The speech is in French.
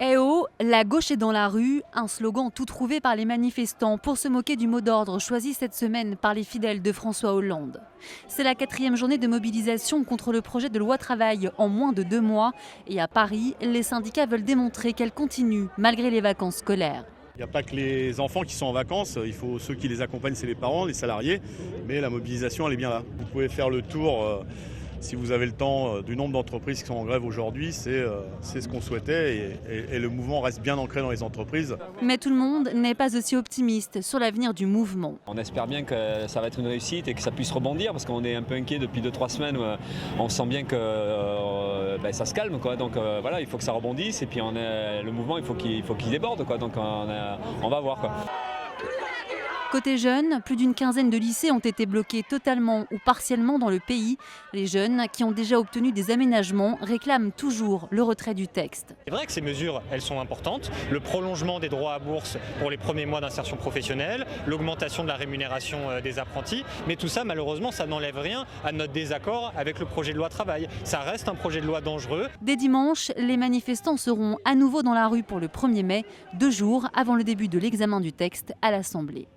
Eh oh, la gauche est dans la rue, un slogan tout trouvé par les manifestants pour se moquer du mot d'ordre choisi cette semaine par les fidèles de François Hollande. C'est la 4e journée de mobilisation contre le projet de loi travail en moins de 2 mois. Et à Paris, les syndicats veulent démontrer qu'elle continue malgré les vacances scolaires. Il n'y a pas que les enfants qui sont en vacances, il faut ceux qui les accompagnent, c'est les parents, les salariés, mais la mobilisation elle est bien là. Vous pouvez faire le tour, si vous avez le temps, du nombre d'entreprises qui sont en grève aujourd'hui, c'est ce qu'on souhaitait et le mouvement reste bien ancré dans les entreprises. Mais tout le monde n'est pas aussi optimiste sur l'avenir du mouvement. On espère bien que ça va être une réussite et que ça puisse rebondir parce qu'on est un peu inquiet depuis 2-3 semaines. On sent bien que ça se calme, quoi. Donc voilà, il faut que ça rebondisse et puis le mouvement il faut qu'il déborde, quoi. Donc on va voir, quoi. Côté jeunes, plus d'une quinzaine de lycées ont été bloqués totalement ou partiellement dans le pays. Les jeunes, qui ont déjà obtenu des aménagements, réclament toujours le retrait du texte. C'est vrai que ces mesures, elles sont importantes. Le prolongement des droits à bourse pour les premiers mois d'insertion professionnelle, l'augmentation de la rémunération des apprentis. Mais tout ça, malheureusement, ça n'enlève rien à notre désaccord avec le projet de loi travail. Ça reste un projet de loi dangereux. Dès dimanche, les manifestants seront à nouveau dans la rue pour le 1er mai, 2 jours avant le début de l'examen du texte à l'Assemblée.